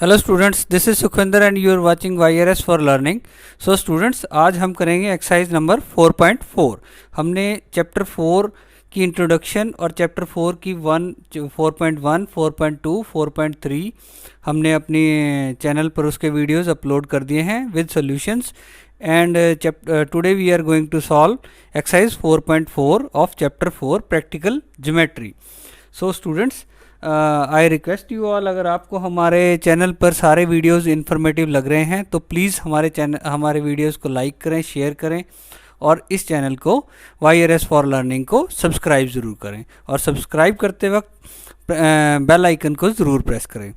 Hello students, this is Sukhvinder and you are watching YRS for learning. So students, आज हम करेंगे exercise number 4.4। हमने chapter 4 की introduction और चैप्टर 4 की 4.1, 4.2, 4.3 हमने अपनी चैनल पर उसके वीडियोस अपलोड कर दिए हैं with solutions. And today we are going to solve exercise 4.4 of chapter 4 practical geometry. So students, I request you all, अगर आपको हमारे चैनल पर सारे वीडियोस इन्फॉर्मेटिव लग रहे हैं तो प्लीज़ हमारे वीडियोस को लाइक करें, शेयर करें और इस चैनल को YRS फॉर लर्निंग को सब्सक्राइब ज़रूर करें और सब्सक्राइब करते वक्त बेल आइकन को ज़रूर प्रेस करें।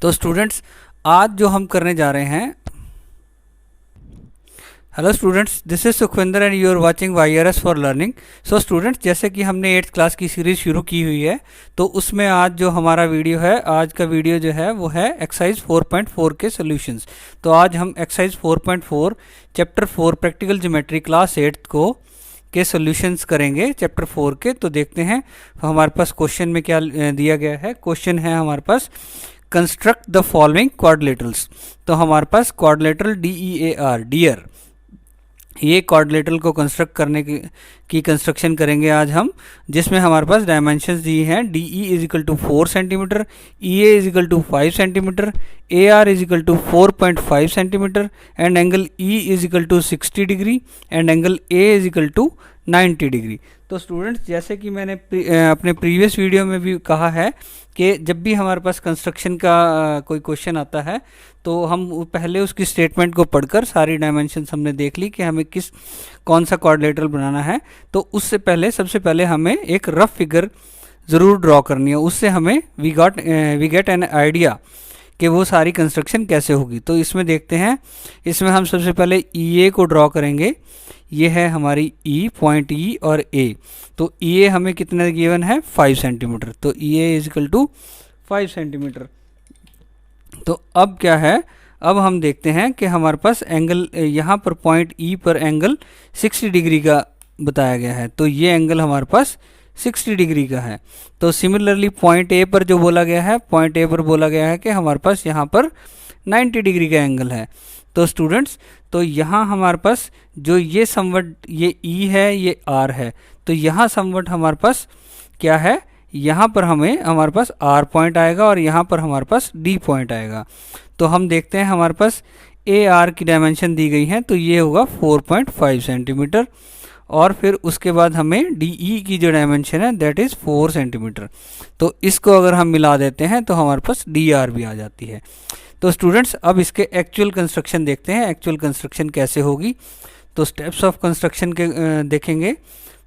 तो स्टूडेंट्स, आज जो हम करने जा रहे हैं, hello students, this is Sukhvinder and you are watching YRS for learning. So students, जैसे कि हमने 8th क्लास की सीरीज़ शुरू की हुई है, तो उसमें आज जो हमारा वीडियो है, आज का वीडियो जो है वो है एक्सरसाइज 4.4 के सॉल्यूशंस। तो आज हम exercise 4.4 chapter 4 practical geometry class 8th को के सॉल्यूशंस करेंगे चैप्टर 4 के। तो देखते हैं हमारे पास क्वेश्चन में क्या दिया गया है। क्वेश्चन है हमारे पास, कंस्ट्रक्ट द फॉलोइंग क्वाड्रिलेटरल्स। तो हमारे पास क्वाड्रिलेटरल DEAR ये क्वाड्रिलेटरल को कंस्ट्रक्ट करने की कंस्ट्रक्शन करेंगे आज हम, जिसमें हमारे पास डायमेंशंस दी हैं। DE is equal to 4 centimetre, EA is equal to 5 centimetre, AR is equal to 4.5 centimetre and angle E is equal to 60 degree and angle A is equal to 90 degree. तो स्टूडेंट्स, जैसे कि मैंने अपने प्रीवियस वीडियो में भी कहा है कि जब भी हमारे पास कंस्ट्रक्शन का कोई क्वेश्चन आता है तो हम पहले उसकी स्टेटमेंट को पढ़कर सारी डायमेंशंस हमने देख ली कि हमें कौन सा क्वाड्रिलेटरल बनाना है। तो उससे पहले सबसे पहले हमें एक रफ फिगर ज़रूर ड्रॉ करनी है, उससे हमें वी गेट एन आइडिया कि वो सारी कंस्ट्रक्शन कैसे होगी। तो इसमें देखते हैं, इसमें हम सबसे पहले EA को ड्रॉ करेंगे। ये है हमारी E, पॉइंट E और A। तो EA हमें कितना गिवन है, 5 सेंटीमीटर। तो EA is equal to 5 centimetre. तो अब क्या है, अब हम देखते हैं कि हमारे पास एंगल यहाँ पर पॉइंट E पर एंगल 60 डिग्री का बताया गया है। तो ये एंगल हमारे पास 60 डिग्री का है। तो सिमिलरली पॉइंट A पर जो बोला गया है, पॉइंट A पर बोला गया है कि हमारे पास यहाँ पर 90 डिग्री का एंगल है। तो स्टूडेंट्स, तो यहाँ हमारे पास जो ये समवट, ये E है, ये R है, तो यहाँ समवट हमारे पास क्या है, यहाँ पर हमारे पास R पॉइंट आएगा और यहाँ पर हमारे पास D पॉइंट आएगा। तो हम देखते हैं हमारे पास AR की डायमेंशन दी गई है, तो ये होगा 4.5 सेंटीमीटर और फिर उसके बाद हमें DE की जो डायमेंशन है दैट इज़ 4 सेंटीमीटर। तो इसको अगर हम मिला देते हैं तो हमारे पास DR भी आ जाती है। तो स्टूडेंट्स, अब इसके एक्चुअल कंस्ट्रक्शन देखते हैं, एक्चुअल कंस्ट्रक्शन कैसे होगी। तो स्टेप्स ऑफ कंस्ट्रक्शन के देखेंगे।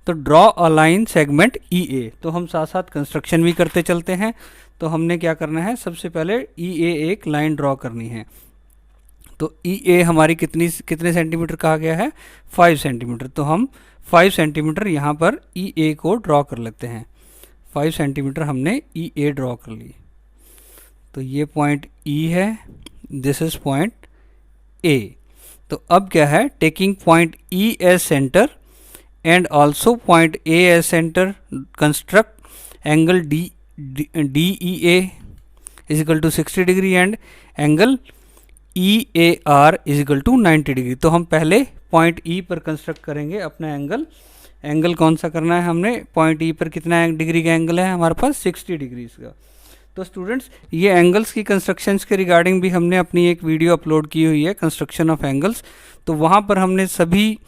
तो draw a line segment EA। तो हम साथ साथ कंस्ट्रक्शन भी करते चलते हैं। तो हमने क्या करना है, सबसे पहले EA एक लाइन ड्रॉ करनी है। तो EA हमारी कितने सेंटीमीटर कहा गया है, 5 सेंटीमीटर। तो हम 5 सेंटीमीटर यहाँ पर EA को ड्रॉ कर लेते हैं। 5 सेंटीमीटर हमने EA ड्रॉ कर ली। तो ये पॉइंट E है, दिस इज पॉइंट A। तो अब क्या है, taking point E as centre and also point A as centre, construct angle DEA is equal to 60 degree and angle EAR is equal to 90 degree. तो हम पहले point E पर construct करेंगे अपना एंगल कौन सा करना है हमने, पॉइंट E पर कितना डिग्री का एंगल है हमारे पास, 60 डिग्री का। तो स्टूडेंट्स, ये एंगल्स की कंस्ट्रक्शंस के रिगार्डिंग भी हमने अपनी एक वीडियो अपलोड की हुई है, कंस्ट्रक्शन ऑफ एंगल्स। तो वहाँ पर हमने सभी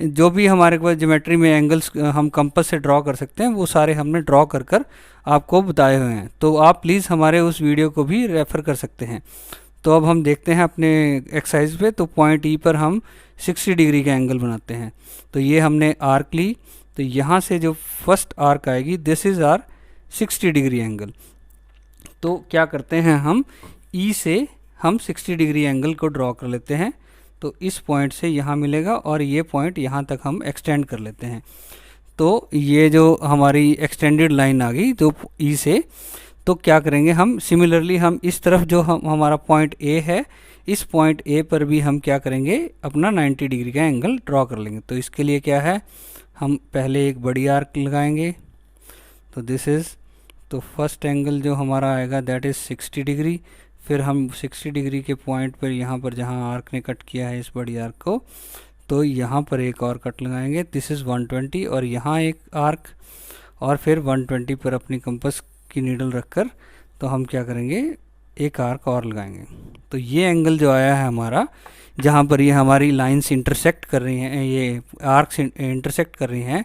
जो भी हमारे पास ज्योमेट्री में एंगल्स हम कंपास से ड्रॉ कर सकते हैं वो सारे हमने ड्रॉ कर आपको बताए हुए हैं। तो आप प्लीज़ हमारे उस वीडियो को भी रेफ़र कर सकते हैं। तो अब हम देखते हैं अपने एक्सरसाइज पे। तो पॉइंट E पर हम 60 डिग्री का एंगल बनाते हैं। तो ये हमने आर्क ली, तो यहाँ से जो फर्स्ट आर्क आएगी, this is our 60 degree angle. तो क्या करते हैं, हम E से हम 60 डिग्री एंगल को ड्रॉ कर लेते हैं। तो इस पॉइंट से यहाँ मिलेगा और ये पॉइंट यहाँ तक हम एक्सटेंड कर लेते हैं। तो ये जो हमारी एक्सटेंडेड लाइन आ गई तो E से, तो क्या करेंगे हम, सिमिलरली हम इस तरफ जो हमारा पॉइंट A है, इस पॉइंट A पर भी हम क्या करेंगे, अपना 90 डिग्री का एंगल ड्रॉ कर लेंगे। तो इसके लिए क्या है, हम पहले एक बड़ी आर्क लगाएंगे। तो दिस इज़, तो फर्स्ट एंगल जो हमारा आएगा दैट इज़ 60 डिग्री। फिर हम 60 डिग्री के पॉइंट पर यहाँ पर जहाँ आर्क ने कट किया है इस बड़ी आर्क को, तो यहाँ पर एक और कट लगाएंगे, दिस इज़ 120, और यहाँ एक आर्क, और फिर 120 पर अपनी कंपास की नीडल रखकर तो हम क्या करेंगे, एक आर्क और लगाएंगे। तो ये एंगल जो आया है हमारा, जहाँ पर ये हमारी लाइंस इंटरसेक्ट कर रही हैं, ये आर्क्स इंटरसेक्ट कर रही हैं,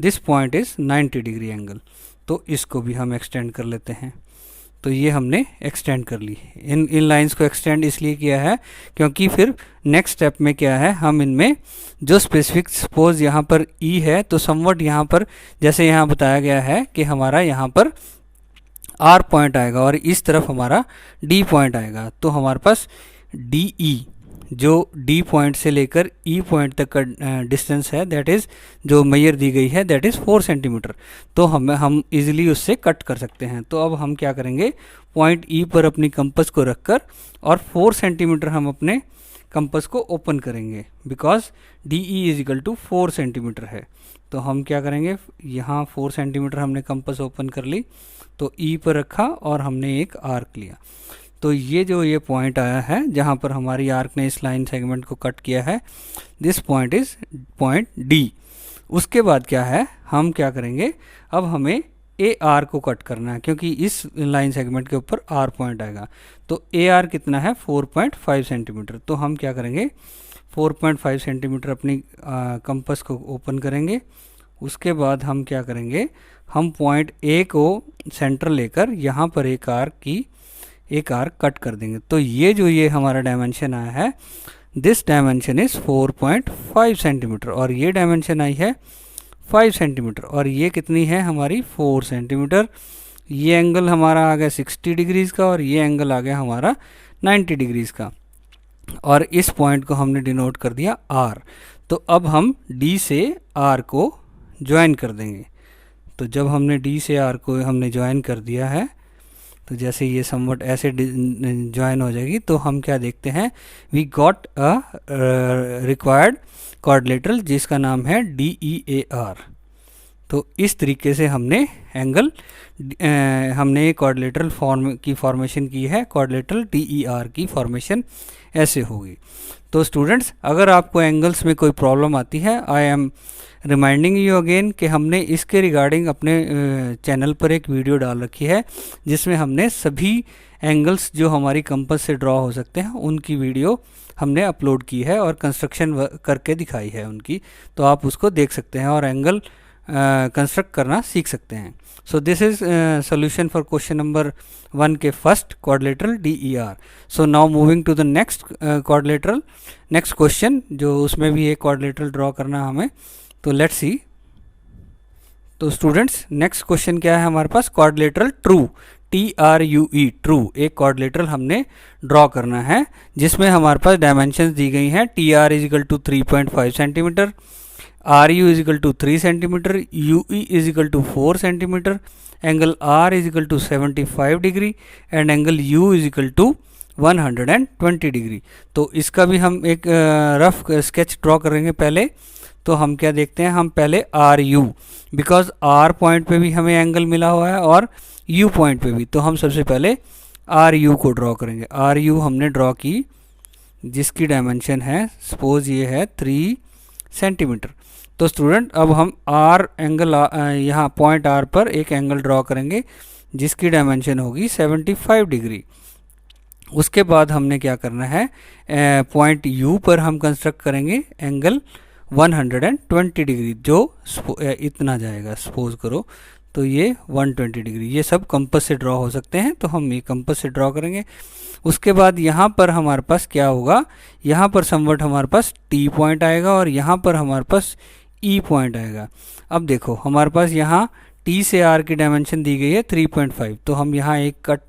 this point is 90 degree angle. तो इसको भी हम एक्सटेंड कर लेते हैं। तो ये हमने एक्सटेंड कर ली। इन लाइंस को एक्सटेंड इसलिए किया है क्योंकि फिर नेक्स्ट स्टेप में क्या है, हम इनमें जो स्पेसिफिक, सपोज यहाँ पर ई है तो समवट यहाँ पर जैसे यहाँ बताया गया है कि हमारा यहाँ पर आर पॉइंट आएगा और इस तरफ हमारा डी पॉइंट आएगा। तो हमारे पास डी ई, जो डी पॉइंट से लेकर ई पॉइंट तक का डिस्टेंस है, दैट इज़ जो मेजर दी गई है, दैट इज़ 4 सेंटीमीटर। तो हम इजीली उससे कट कर सकते हैं। तो अब हम क्या करेंगे, पॉइंट ई पर अपनी कंपास को रखकर और 4 सेंटीमीटर हम अपने कंपास को ओपन करेंगे, because D E is equal to 4 centimetre है। तो हम क्या करेंगे, यहाँ 4 सेंटीमीटर हमने कंपास ओपन कर ली, तो ई पर रखा और हमने एक आर्क लिया। तो ये पॉइंट आया है जहाँ पर हमारी आर्क ने इस लाइन सेगमेंट को कट किया है, this point is point D. उसके बाद क्या है, हम क्या करेंगे, अब हमें ए आर को कट करना है क्योंकि इस लाइन सेगमेंट के ऊपर आर पॉइंट आएगा। तो ए आर कितना है, 4.5 सेंटीमीटर। तो हम क्या करेंगे, 4.5 सेंटीमीटर अपनी कंपास को ओपन करेंगे। उसके बाद हम क्या करेंगे, हम पॉइंट ए को सेंटर लेकर यहाँ पर एक आर्क कट कर देंगे। तो ये हमारा डायमेंशन आया है, दिस डायमेंशन इज़ 4.5 सेंटीमीटर, और ये डायमेंशन आई है 5 सेंटीमीटर, और ये कितनी है हमारी 4 सेंटीमीटर। ये एंगल हमारा आ गया 60 डिग्रीज़ का और ये एंगल आ गया हमारा 90 डिग्रीज़ का, और इस पॉइंट को हमने डिनोट कर दिया आर। तो अब हम डी से आर को ज्वाइन कर देंगे। तो जब हमने डी से आर को हमने ज्वाइन कर दिया है, तो जैसे ये समवट ऐसे ज्वाइन हो जाएगी, तो हम क्या देखते हैं, we got a required quadrilateral जिसका नाम है डी ई ए आर। तो इस तरीके से हमने हमने क्वाड्रिलेटरल फॉर्मेशन की है, क्वाड्रिलेटरल डी ई आर की फॉर्मेशन ऐसे होगी। तो स्टूडेंट्स, अगर आपको एंगल्स में कोई प्रॉब्लम आती है, I am reminding you again कि हमने इसके रिगार्डिंग अपने चैनल पर एक वीडियो डाल रखी है जिसमें हमने सभी एंगल्स जो हमारी कंपास से ड्रॉ हो सकते हैं उनकी वीडियो हमने अपलोड की है और कंस्ट्रक्शन करके दिखाई है उनकी। तो आप उसको देख सकते हैं और एंगल कंस्ट्रक्ट करना सीख सकते हैं। So this is solution for question number 1 के first quadrilateral D E R. So now moving to the next quadrilateral, next question, जो उसमें भी एक क्वाड्रिलेटरल ड्रॉ करना हमें। तो लेट्स सी। तो स्टूडेंट्स, नेक्स्ट क्वेश्चन क्या है हमारे पास, क्वाड्रिलेटरल ट्रू, TRUE ट्रू, एक क्वाड्रिलेटरल हमने ड्रॉ करना है जिसमें हमारे पास डायमेंशंस दी गई हैं। TR is equal to 3.5 centimetre, RU is equal to 3 centimetre, UE is equal to 4 centimetre, angle R is equal to 75 degree and angle U is equal to 120 degree. तो इसका भी हम एक रफ स्केच ड्रॉ करेंगे पहले। तो हम क्या देखते हैं, हम पहले RU, बिकॉज R पॉइंट पे भी हमें एंगल मिला हुआ है और U पॉइंट पे भी, तो हम सबसे पहले RU को ड्रॉ करेंगे। RU हमने ड्रॉ की जिसकी डायमेंशन है, सपोज ये है 3 सेंटीमीटर। तो स्टूडेंट, अब हम R एंगल यहाँ पॉइंट R पर एक एंगल ड्रॉ करेंगे जिसकी डायमेंशन होगी 75 डिग्री। उसके बाद हमने क्या करना है, पॉइंट U पर हम कंस्ट्रक्ट करेंगे एंगल 120 डिग्री, जो इतना जाएगा सपोज करो, तो ये 120 डिग्री। ये सब कंपास से ड्रॉ हो सकते हैं, तो हम ये कंपास से ड्रॉ करेंगे। उसके बाद यहाँ पर हमारे पास क्या होगा, यहाँ पर समवट हमारे पास T पॉइंट आएगा और यहाँ पर हमारे पास E पॉइंट आएगा। अब देखो हमारे पास यहाँ T से R की डायमेंशन दी गई है 3.5, तो हम यहाँ एक कट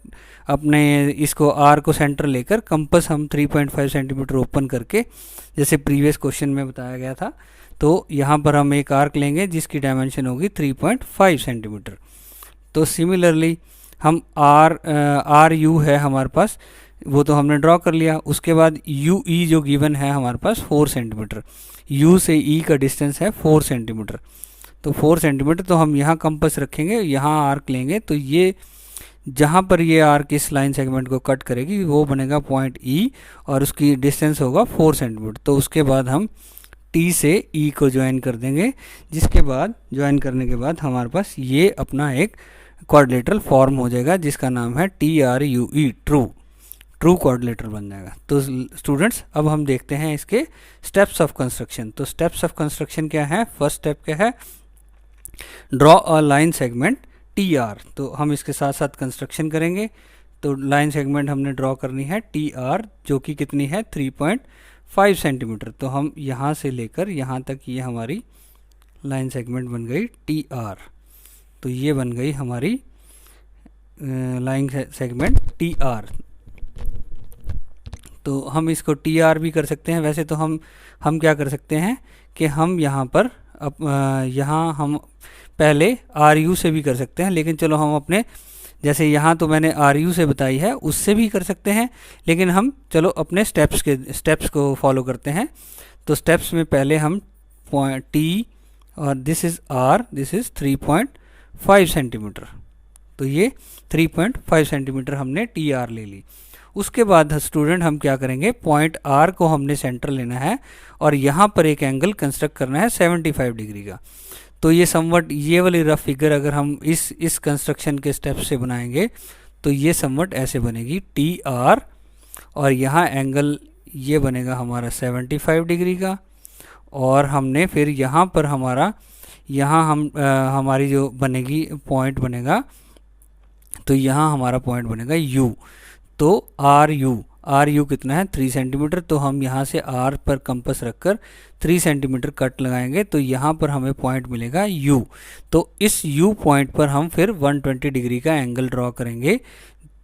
अपने इसको R को सेंटर लेकर कंपास हम 3.5 सेंटीमीटर ओपन करके, जैसे प्रीवियस क्वेश्चन में बताया गया था, तो यहाँ पर हम एक आर्क लेंगे जिसकी डायमेंशन होगी 3.5 सेंटीमीटर। तो सिमिलरली हम RU है हमारे पास, वो तो हमने ड्रॉ कर लिया। उसके बाद UE जो गिवन है हमारे पास 4 सेंटीमीटर, U से E का डिस्टेंस है 4 सेंटीमीटर, तो 4 सेंटीमीटर। तो हम यहाँ कंपास रखेंगे, यहाँ आर्क लेंगे, तो ये जहाँ पर ये आर्क इस लाइन सेगमेंट को कट करेगी वो बनेगा पॉइंट ई, और उसकी डिस्टेंस होगा 4 सेंटीमीटर। तो उसके बाद हम टी से ई को ज्वाइन कर देंगे, जिसके बाद ज्वाइन करने के बाद हमारे पास ये अपना एक क्वाड्रिलेटरल फॉर्म हो जाएगा जिसका नाम है TRUE, ट्रू क्वाड्रिलेटरल बन जाएगा। तो स्टूडेंट्स अब हम देखते हैं इसके स्टेप्स ऑफ कंस्ट्रक्शन। तो स्टेप्स ऑफ कंस्ट्रक्शन क्या है? फर्स्ट स्टेप क्या है? Draw a line segment TR। तो हम इसके साथ साथ कंस्ट्रक्शन करेंगे। तो लाइन सेगमेंट हमने ड्रॉ करनी है TR, जो कि कितनी है 3.5 सेंटीमीटर। तो हम यहाँ से लेकर यहाँ तक ये हमारी लाइन सेगमेंट बन गई TR। तो ये बन गई हमारी लाइन सेगमेंट TR। तो हम इसको TR भी कर सकते हैं। वैसे तो हम क्या कर सकते हैं कि हम यहाँ पर यहाँ हम पहले RU से भी कर सकते हैं, लेकिन चलो हम अपने जैसे यहाँ तो मैंने RU से बताई है उससे भी कर सकते हैं, लेकिन हम चलो अपने स्टेप्स को फॉलो करते हैं। तो स्टेप्स में पहले हम पॉइंट T और this is R, this is 3.5 centimetre. तो ये 3.5 सेंटीमीटर हमने TR ले ली। उसके बाद स्टूडेंट हम क्या करेंगे, पॉइंट R को हमने सेंटर लेना है और यहाँ पर एक एंगल कंस्ट्रक्ट करना है 75 डिग्री का। तो ये समवट ये वाली रफ फिगर अगर हम इस कंस्ट्रक्शन के स्टेप से बनाएंगे तो ये समवट ऐसे बनेगी TR, और यहाँ एंगल ये बनेगा हमारा 75 डिग्री का। और हमने फिर यहाँ पर हमारी जो बनेगी पॉइंट बनेगा, तो यहाँ हमारा पॉइंट बनेगा U। तो RU कितना है 3 सेंटीमीटर। तो हम यहाँ से R पर कंपास रखकर 3 सेंटीमीटर कट लगाएंगे, तो यहाँ पर हमें पॉइंट मिलेगा U। तो इस U पॉइंट पर हम फिर 120 डिग्री का एंगल ड्रॉ करेंगे।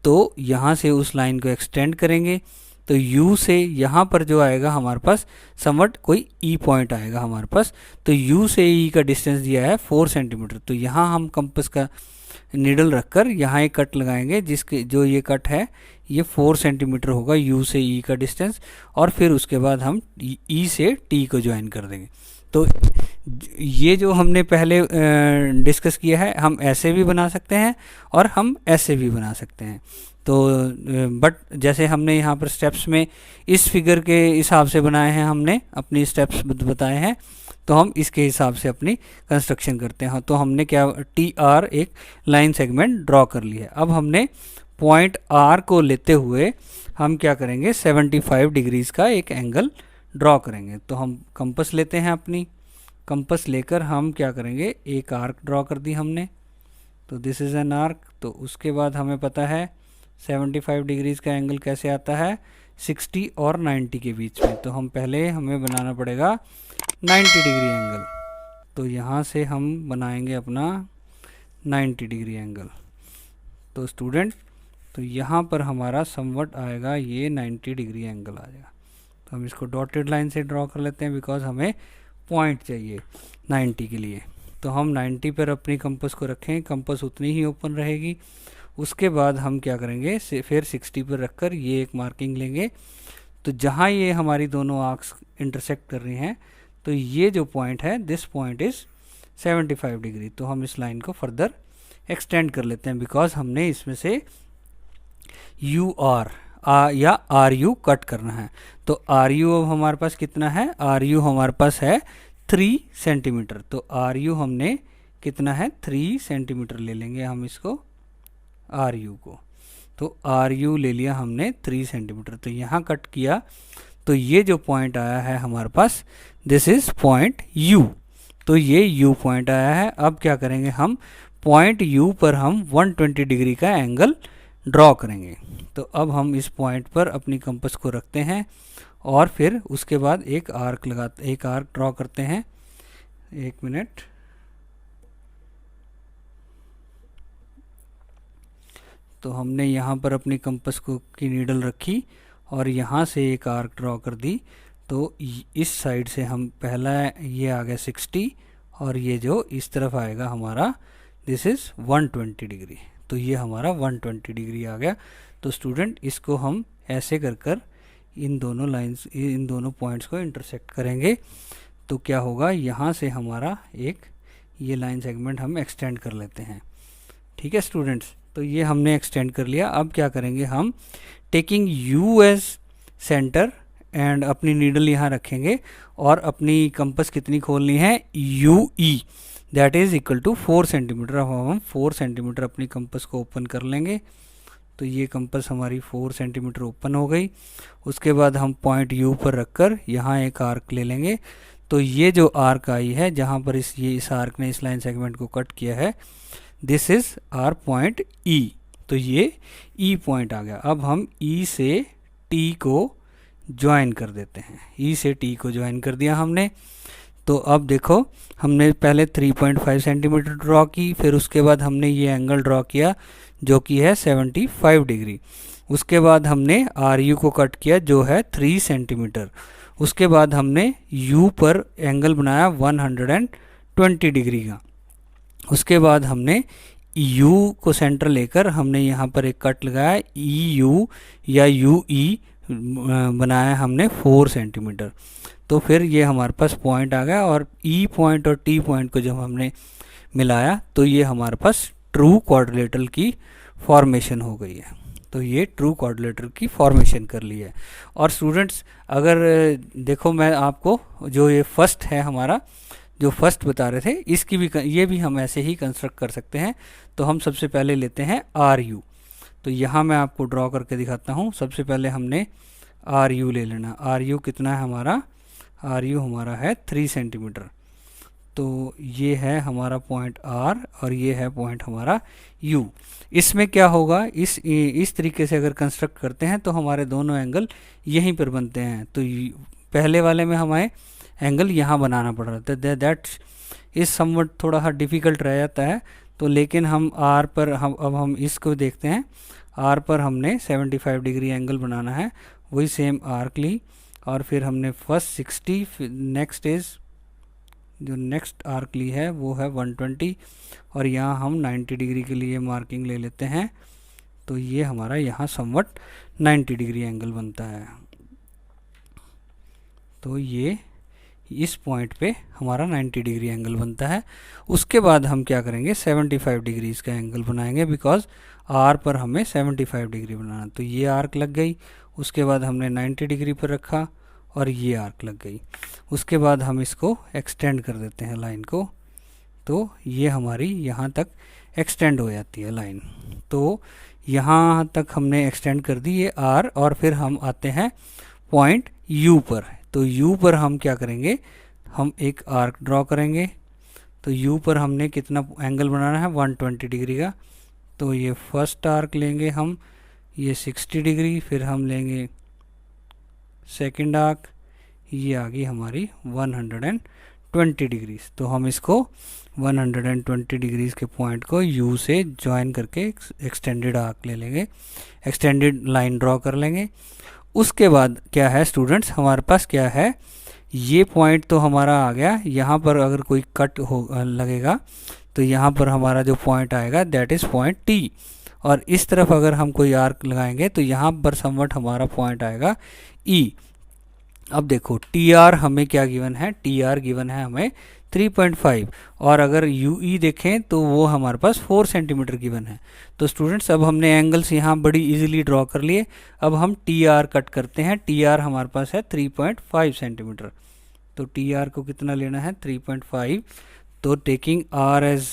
तो यहाँ से उस लाइन को एक्सटेंड करेंगे, तो U से यहाँ पर जो आएगा हमारे पास समवट कोई E पॉइंट आएगा हमारे पास। तो U से E का डिस्टेंस दिया है 4 सेंटीमीटर। तो यहाँ हम कंपास का नीडल रखकर यहाँ एक कट लगाएंगे, जिसके जो ये कट है ये 4 सेंटीमीटर होगा U से E का डिस्टेंस। और फिर उसके बाद हम E से T को ज्वाइन कर देंगे। तो ये जो हमने पहले डिस्कस किया है, हम ऐसे भी बना सकते हैं और हम ऐसे भी बना सकते हैं। तो बट जैसे हमने यहाँ पर स्टेप्स में इस फिगर के हिसाब से बनाए हैं, हमने अपनी स्टेप्स बताए हैं, तो हम इसके हिसाब से अपनी कंस्ट्रक्शन करते हैं। तो हमने क्या TR एक लाइन सेगमेंट ड्रॉ कर ली है। अब हमने पॉइंट R को लेते हुए हम क्या करेंगे 75 डिग्रीज़ का एक एंगल ड्रॉ करेंगे। तो हम कंपास लेते हैं, अपनी कंपास लेकर हम क्या करेंगे एक आर्क ड्रॉ कर दी हमने। तो दिस इज़ एन आर्क। तो उसके बाद हमें पता है 75 डिग्रीज़ का एंगल कैसे आता है 60 और 90 के बीच में। तो हम पहले हमें बनाना पड़ेगा 90 डिग्री एंगल। तो यहाँ से हम बनाएंगे अपना 90 डिग्री एंगल। तो स्टूडेंट तो यहाँ पर हमारा समवट आएगा ये 90 डिग्री एंगल आ जाएगा। तो हम इसको डॉटेड लाइन से ड्रॉ कर लेते हैं, बिकॉज हमें पॉइंट चाहिए 90 के लिए। तो हम 90 पर अपनी कंपास को रखें, कंपास उतनी ही ओपन रहेगी। उसके बाद हम क्या करेंगे फिर 60 पर रखकर ये एक मार्किंग लेंगे। तो जहाँ ये हमारी दोनों आर्क्स इंटरसेक्ट कर रही हैं, तो ये जो पॉइंट है दिस पॉइंट इज़ 75 डिग्री। तो हम इस लाइन को फर्दर एक्सटेंड कर लेते हैं, बिकॉज हमने इसमें से या RU कट करना है। तो RU अब हमारे पास कितना है, RU हमारे पास है 3 सेंटीमीटर। तो RU हमने कितना है 3 सेंटीमीटर ले लेंगे हम इसको RU को। तो RU ले लिया हमने 3 सेंटीमीटर। तो यहाँ कट किया, तो ये जो पॉइंट आया है हमारे पास दिस इज़ पॉइंट U। तो ये U पॉइंट आया है। अब क्या करेंगे हम पॉइंट U पर हम 120 डिग्री का एंगल ड्रॉ करेंगे। तो अब हम इस पॉइंट पर अपनी कंपास को रखते हैं और फिर उसके बाद एक आर्क ड्रॉ करते हैं। एक मिनट। तो हमने यहाँ पर अपनी कंपास को की नीडल रखी और यहाँ से एक आर्क ड्रॉ कर दी। तो इस साइड से हम पहला ये आ गया 60 और ये जो इस तरफ आएगा हमारा दिस इज़ 120 डिग्री। तो ये हमारा 120 डिग्री आ गया। तो स्टूडेंट इसको हम ऐसे कर इन दोनों पॉइंट्स को इंटरसेक्ट करेंगे। तो क्या होगा, यहाँ से हमारा एक ये लाइन सेगमेंट हम एक्सटेंड कर लेते हैं। ठीक है स्टूडेंट्स। तो ये हमने एक्सटेंड कर लिया। अब क्या करेंगे हम, taking U as centre and अपनी नीडल यहाँ रखेंगे और अपनी कंपस कितनी खोलनी है, U E, that is equal to 4 centimetre. अब हम 4 सेंटीमीटर अपनी कंपस को ओपन कर लेंगे। तो ये कंपस हमारी 4 सेंटीमीटर ओपन हो गई। उसके बाद हम पॉइंट यू पर रखकर यहाँ एक आर्क ले लेंगे। तो ये जो आर्क आई है जहाँ पर इस आर्क ने इस लाइन सेगमेंट को कट किया है, this is our point E. तो ये ई पॉइंट आ गया। अब हम ई से टी को ज्वाइन कर देते हैं। ई से टी को ज्वाइन कर दिया हमने। तो अब देखो, हमने पहले 3.5 सेंटीमीटर ड्रॉ की, फिर उसके बाद हमने ये एंगल ड्रॉ किया जो कि है 75 डिग्री। उसके बाद हमने आर यू को कट किया जो है 3 सेंटीमीटर। उसके बाद हमने यू पर एंगल बनाया 120 डिग्री का। उसके बाद हमने यू को सेंटर लेकर हमने यहाँ पर एक कट लगाया, ई यू या यू ई बनाया हमने 4 सेंटीमीटर। तो फिर ये हमारे पास पॉइंट आ गया और ई पॉइंट और टी पॉइंट को जब हमने मिलाया तो ये हमारे पास ट्रू क्वाड्रिलेटरल की फॉर्मेशन हो गई है। तो ये ट्रू क्वाड्रिलेटरल की फॉर्मेशन कर ली है। और स्टूडेंट्स अगर देखो, मैं आपको जो ये फर्स्ट है हमारा, जो फर्स्ट बता रहे थे, इसकी भी ये भी हम ऐसे ही कंस्ट्रक्ट कर सकते हैं। तो हम सबसे पहले लेते हैं आर यू। तो यहाँ मैं आपको ड्रॉ करके दिखाता हूँ। सबसे पहले हमने आर यू ले लेना। आर यू कितना है हमारा, आर यू हमारा है 3 सेंटीमीटर। तो ये है हमारा पॉइंट आर और ये है पॉइंट हमारा यू। इसमें क्या होगा, इस तरीके से अगर कंस्ट्रक्ट करते हैं तो हमारे दोनों एंगल यहीं पर बनते हैं। तो पहले वाले में हमें एंगल यहाँ बनाना पड़ रहा था, दैट इस समवट थोड़ा सा डिफ़िकल्ट रह जाता है। तो लेकिन हम आर पर हम इसको देखते हैं। आर पर हमने 75 डिग्री एंगल बनाना है, वही सेम आर्क ली और फिर हमने फर्स्ट 60, नेक्स्ट इज जो नेक्स्ट आर्क ली है वो है 120 और यहाँ हम 90 डिग्री के लिए मार्किंग ले लेते हैं। तो ये हमारा यहाँ समवट 90 डिग्री एंगल बनता है। तो ये इस पॉइंट पे हमारा 90 डिग्री एंगल बनता है। उसके बाद हम क्या करेंगे, 75 डिग्री का एंगल बनाएंगे, बिकॉज आर पर हमें 75 डिग्री बनाना। तो ये आर्क लग गई। उसके बाद हमने 90 डिग्री पर रखा और ये आर्क लग गई। उसके बाद हम इसको एक्सटेंड कर देते हैं लाइन को। तो ये हमारी यहाँ तक एक्सटेंड हो जाती है लाइन। तो यहाँ तक हमने एक्सटेंड कर दी ये आर। और फिर हम आते हैं पॉइंट यू पर। तो यू पर हम क्या करेंगे, हम एक आर्क ड्रॉ करेंगे। तो यू पर हमने कितना एंगल बनाना है, 120 डिग्री का। तो ये फर्स्ट आर्क लेंगे हम, ये 60 डिग्री, फिर हम लेंगे सेकंड आर्क, ये आ गई हमारी 120 डिग्रीज। तो हम इसको 120 डिग्रीज के पॉइंट को यू से ज्वाइन करके एक्सटेंडेड आर्क ले लेंगे, एक्सटेंडेड लाइन ड्रॉ कर लेंगे। उसके बाद क्या है स्टूडेंट्स, हमारे पास क्या है, ये पॉइंट तो हमारा आ गया। यहाँ पर अगर कोई कट हो लगेगा तो यहाँ पर हमारा जो पॉइंट आएगा दैट इज़ पॉइंट टी। और इस तरफ अगर हम कोई आर्क लगाएंगे तो यहाँ पर समवट हमारा पॉइंट आएगा ई। अब देखो टी आर हमें क्या गिवन है, टी आर गिवन है हमें 3.5 और अगर यू ई देखें तो वो हमारे पास 4 सेंटीमीटर गिवन है। तो स्टूडेंट्स अब हमने एंगल्स यहाँ बड़ी इजीली ड्रॉ कर लिए। अब हम टी आर कट करते हैं। टी आर हमारे पास है 3.5 सेंटीमीटर। तो टी आर को कितना लेना है, 3.5। तो टेकिंग आर एज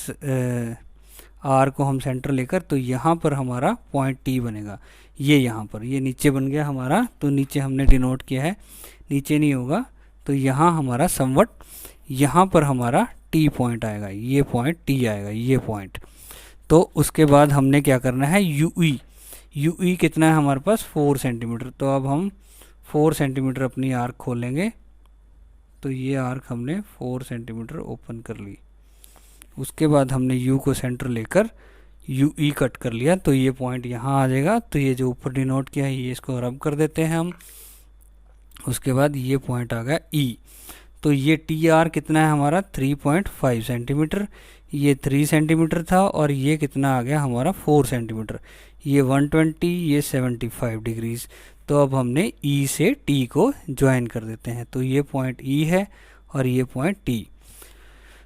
आर को हम सेंटर लेकर, तो यहाँ पर हमारा पॉइंट टी बनेगा। ये यहाँ पर ये नीचे बन गया हमारा। तो नीचे हमने डिनोट किया है, नीचे नहीं होगा। तो यहाँ हमारा समवट यहाँ पर हमारा टी पॉइंट आएगा, ये पॉइंट टी आएगा, ये पॉइंट। तो उसके बाद हमने क्या करना है, यू ई कितना है हमारे पास, 4 सेंटीमीटर। तो अब हम 4 सेंटीमीटर अपनी आर्क खोलेंगे। तो ये आर्क हमने 4 सेंटीमीटर ओपन कर ली। उसके बाद हमने यू को सेंटर लेकर यू ई कट कर लिया। तो ये पॉइंट यहाँ आ जाएगा। तो ये जो ऊपर डिनोट किया है ये इसको रब कर देते हैं हम। उसके बाद ये पॉइंट आ गया ई। तो ये टी आर कितना है हमारा, 3.5 सेंटीमीटर। ये 3 सेंटीमीटर था और ये कितना आ गया हमारा, 4 सेंटीमीटर। ये 120, ये 75 डिग्रीज। तो अब हमने ई से टी को ज्वाइन कर देते हैं। तो ये पॉइंट ई है और ये point T.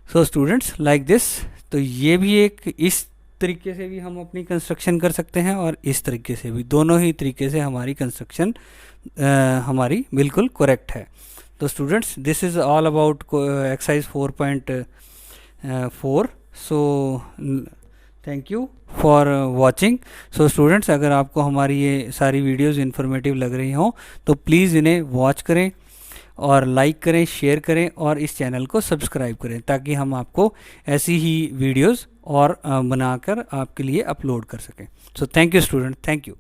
So students like this. तो ये भी एक इस तरीके से भी हम अपनी कंस्ट्रक्शन कर सकते हैं और इस तरीके से भी, दोनों ही तरीके से हमारी कंस्ट्रक्शन हमारी बिल्कुल करेक्ट है। तो students this is all about exercise 4.4। So thank you for watching. So students, अगर आपको हमारी ये सारी वीडियोस इन्फॉर्मेटिव लग रही हों तो प्लीज़ इन्हें वॉच करें और लाइक करें, शेयर करें और इस चैनल को सब्सक्राइब करें, ताकि हम आपको ऐसी ही वीडियोस और बनाकर आपके लिए अपलोड कर सकें। So thank you student, thank you.